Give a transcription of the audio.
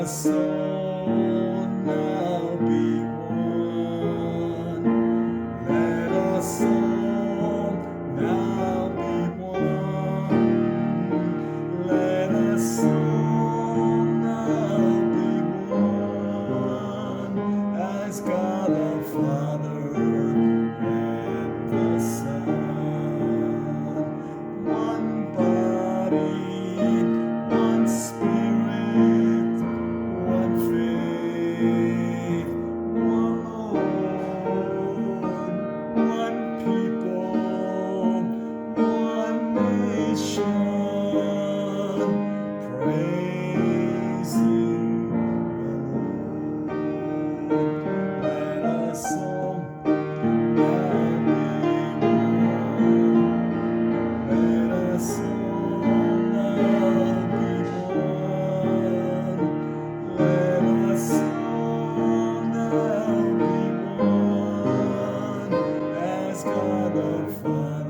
us all now be one. Let us all now be one. Let us all now be one. As God our Father and the Son. One body, one spirit, one faith, one Lord, one people, one nation, praising the Lord. Let us all now be one. Let us all now be one. Let us all now be one. As God our Father